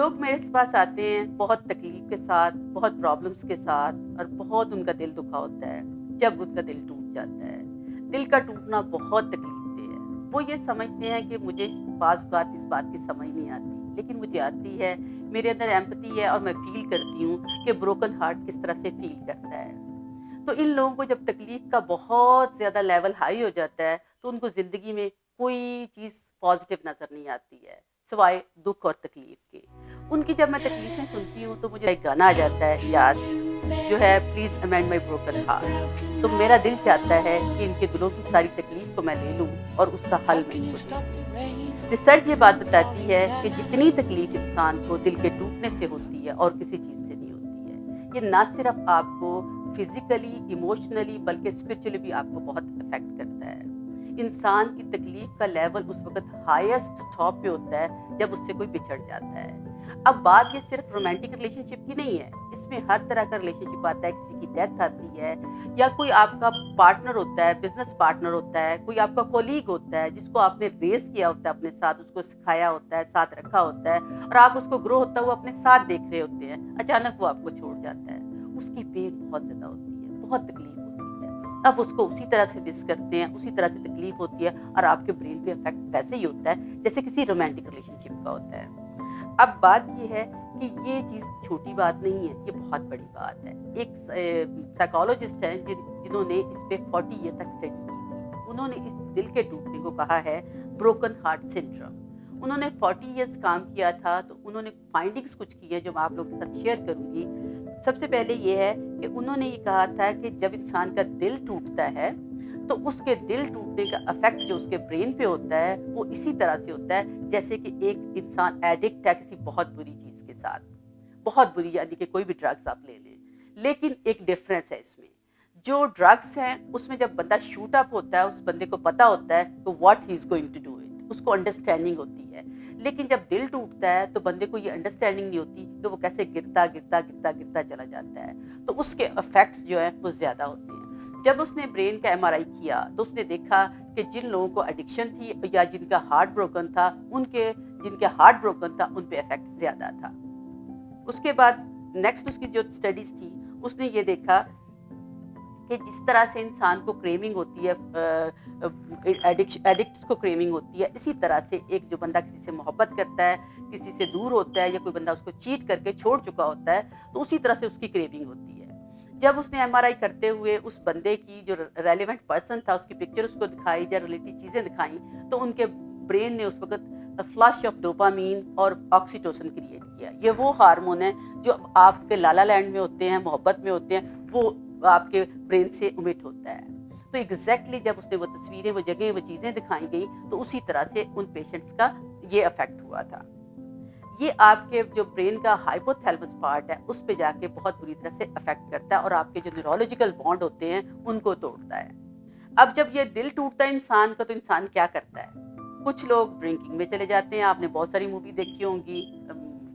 لوگ میرے پاس آتے ہیں بہت تکلیف کے ساتھ، بہت پرابلمس کے ساتھ، اور بہت ان کا دل دکھا ہوتا ہے جب ان کا دل ٹوٹ جاتا ہے۔ دل کا ٹوٹنا بہت تکلیف دہ ہے۔ وہ یہ سمجھتے ہیں کہ مجھے بعض اوقات اس بات کی سمجھ نہیں آتی، لیکن مجھے آتی ہے، میرے اندر ایمپتھی ہے اور میں فیل کرتی ہوں کہ بروکن ہارٹ کس طرح سے فیل کرتا ہے۔ تو ان لوگوں کو جب تکلیف کا بہت زیادہ لیول ہائی ہو جاتا ہے تو ان کو زندگی میں کوئی چیز پازیٹیو نظر نہیں آتی ہے سوائے دکھ اور تکلیف کے۔ ان کی جب میں تکلیفیں سنتی ہوں تو مجھے ایک گانا آ جاتا ہے یاد، جو ہے please amend my broken heart. تو میرا دل چاہتا ہے کہ ان کے دلوں کی ساری تکلیف کو میں لے لوں اور اس کا حل میں ان کو دے دوں۔ ریسرچ یہ بات بتاتی ہے کہ جتنی تکلیف انسان کو دل کے ٹوٹنے سے ہوتی ہے اور کسی چیز سے نہیں ہوتی ہے، یہ نہ صرف آپ کو فزیکلی، ایموشنلی، بلکہ اسپرچولی بھی آپ کو بہت افیکٹ کرتا ہے۔ انسان کی تکلیف کا لیول اس وقت ہائیسٹ ٹاپ پہ ہوتا ہے جب اس سے کوئی بچھڑ جاتا ہے۔ اب بات یہ صرف رومانٹک ریلیشن شپ کی نہیں ہے، اس میں ہر طرح کا ریلیشن شپ آتا ہے، کسی کی ڈیتھ آتی ہے، یا کوئی آپ کا پارٹنر ہوتا ہے، بزنس پارٹنر ہوتا ہے، کوئی آپ کا کولیگ ہوتا ہے جس کو آپ نے ریس کیا ہوتا ہے اپنے ساتھ، اس کو سکھایا ہوتا ہے، ساتھ رکھا ہوتا ہے، اور آپ اس کو گرو ہوتا ہوا اپنے ساتھ دیکھ رہے ہوتے ہیں، اچانک وہ آپ کو چھوڑ جاتا ہے۔ اس کی پین بہت زیادہ ہوتی ہے، بہت تکلیف ہوتی ہے۔ اب اس کو اسی طرح سے مس کرتے ہیں، اسی طرح سے تکلیف ہوتی ہے، اور آپ کے برین پہ افیکٹ ویسے ہی ہوتا ہے جیسے کسی رومانٹک ریلیشن شپ کا ہوتا ہے۔ اب بات یہ ہے کہ یہ چیز چھوٹی بات نہیں ہے، یہ بہت بڑی بات ہے۔ ایک سائیکالوجسٹ ہیں جنہوں نے اس پہ 40 ایئر تک اسٹڈی کی تھی، انہوں نے اس دل کے ٹوٹنے کو کہا ہے بروکن ہارٹ سنڈروم۔ انہوں نے 40 ایئرس کام کیا تھا، تو انہوں نے فائنڈنگز کچھ کی ہیں جو میں آپ لوگوں کے ساتھ شیئر کروں گی۔ سب سے پہلے یہ ہے کہ انہوں نے یہ کہا تھا کہ جب انسان کا دل ٹوٹتا ہے تو اس کے دل ٹوٹنے کا افیکٹ جو اس کے برین پہ ہوتا ہے وہ اسی طرح سے ہوتا ہے جیسے کہ ایک انسان ایڈکٹ ہے کسی بہت بری چیز کے ساتھ، بہت بری، یعنی کہ کوئی بھی ڈرگز آپ لے لیں، لیکن ایک ڈفرینس ہے اس میں۔ جو ڈرگز ہیں اس میں جب بندہ شوٹ اپ ہوتا ہے، اس بندے کو پتا ہوتا ہے کہ what he is going to do it, اس کو انڈرسٹینڈنگ ہوتی ہے۔ لیکن جب دل ٹوٹتا ہے تو بندے کو یہ انڈرسٹینڈنگ نہیں ہوتی کہ وہ کیسے گرتا گرتا گرتا گرتا چلا جاتا ہے، تو اس کے افیکٹس جو ہیں وہ زیادہ ہوتے ہیں۔ جب اس نے برین کا ایم آر آئی کیا تو اس نے دیکھا کہ جن لوگوں کو ایڈکشن تھی یا جن کا ہارٹ بروکن تھا، جن کے ہارٹ بروکن تھا ان پہ افیکٹ زیادہ تھا۔ اس کے بعد نیکسٹ اس کی جو اسٹڈیز تھی، اس نے یہ دیکھا کہ جس طرح سے انسان کو کریونگ ہوتی ہے، ایڈکٹس کو کریونگ ہوتی ہے، اسی طرح سے ایک جو بندہ کسی سے محبت کرتا ہے، کسی سے دور ہوتا ہے، یا کوئی بندہ اس کو چیٹ کر کے چھوڑ چکا ہوتا ہے، تو اسی طرح سے اس کی کریونگ ہوتی ہے۔ جب اس نے ایم آر آئی کرتے ہوئے اس بندے کی جو ریلیونٹ پرسن تھا اس کی پکچر اس کو دکھائی یا ریلیٹڈ چیزیں دکھائیں، تو ان کے برین نے اس وقت فلش آف ڈوپامین اور آکسیٹوسن کریٹ کیا۔ یہ وہ ہارمون ہیں جو آپ کے لالا لینڈ میں ہوتے ہیں، محبت میں ہوتے ہیں، وہ آپ کے برین سے امٹ ہوتا ہے۔ تو ایگزیکٹلی جب اس نے وہ تصویریں، وہ جگہیں، وہ چیزیں دکھائی گئیں، تو اسی طرح سے ان پیشنٹس کا یہ افیکٹ ہوا تھا۔ یہ آپ کے جو برین کا ہائپوتھیلمس پارٹ ہے اس پہ جا کے بہت بری طرح سے افیکٹ کرتا ہے، اور آپ کے جو نیورولوجیکل بانڈ ہوتے ہیں ان کو توڑتا ہے۔ اب جب یہ دل ٹوٹتا ہے انسان کا تو انسان کیا کرتا ہے؟ کچھ لوگ ڈرنکنگ میں چلے جاتے ہیں۔ آپ نے بہت ساری مووی دیکھی ہوں گی،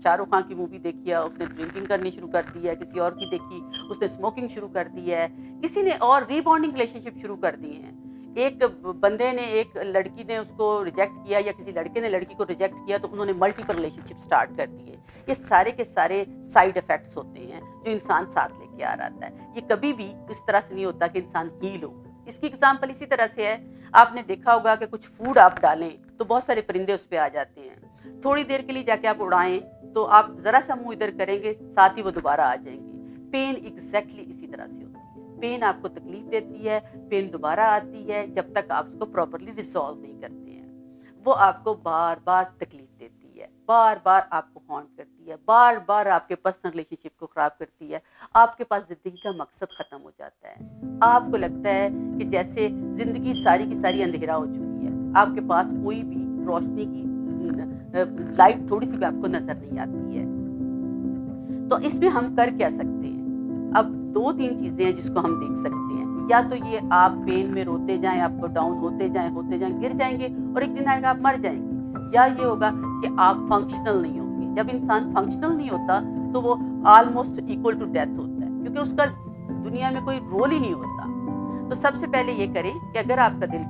شاہ رخ خان کی مووی دیکھی ہے، اس نے ڈرنکنگ کرنی شروع کر دی ہے، کسی اور کی دیکھی اس نے اسموکنگ شروع کر دی ہے، کسی نے اور ری بانڈنگ ریلیشن شپ شروع کر دی ہیں۔ ایک بندے نے، ایک لڑکی نے اس کو ریجیکٹ کیا، یا کسی لڑکے نے لڑکی کو ریجیکٹ کیا، تو انہوں نے ملٹیپل ریلیشن شپ سٹارٹ کر دیے۔ یہ سارے کے سارے سائیڈ افیکٹس ہوتے ہیں جو انسان ساتھ لے کے آ رہا ہے۔ یہ کبھی بھی اس طرح سے نہیں ہوتا کہ انسان ہیل ہو۔ اس کی اگزامپل اسی طرح سے ہے، آپ نے دیکھا ہوگا کہ کچھ فوڈ آپ ڈالیں تو بہت سارے پرندے اس پہ آ جاتے ہیں، تھوڑی دیر کے لیے جا کے آپ اڑائیں تو آپ ذرا سا منہ ادھر کریں گے، ساتھ ہی وہ دوبارہ آ جائیں گے۔ پین ایگزیکٹلی اسی طرح سے ہوتی ہے۔ پین آپ کو تکلیف دیتی ہے، پین دوبارہ آتی ہے جب تک آپ اس کو پراپرلی ریزالو نہیں کرتے ہیں۔ وہ آپ کو بار بار تکلیف دیتی ہے، بار بار آپ کو ہانٹ کرتی ہے، بار بار آپ کے پرسنل ریلیشن شپ کو خراب کرتی ہے۔ آپ کے پاس زندگی کا مقصد ختم ہو جاتا ہے۔ آپ کو لگتا ہے کہ جیسے زندگی ساری کی ساری اندھیرا ہو چکی ہے، آپ کے پاس کوئی بھی روشنی کی لائٹ تھوڑی سی بھی آپ کو نظر نہیں آتی ہے۔ تو اس میں ہم کر کیا سکتے ہیں؟ اب 2-3 چیزیں ہیں جس کو ہم دیکھ سکتے ہیں۔ یا تو یہ آپ پین میں روتے جائیں، آپ کو ڈاؤن ہوتے جائیں، گر جائیں گے اور ایک دن آئے گا آپ مر جائیں گے۔ یا یہ ہوگا کہ آپ فنکشنل نہیں ہوں گے۔ جب انسان فنکشنل نہیں ہوتا تو وہ آلموسٹ ایکول ٹو ڈیتھ ہوتا ہے، کیونکہ اس کا دنیا میں کوئی رول ہی نہیں ہوتا۔ تو سب سے پہلے یہ کریں کہ اگر آپ کا دل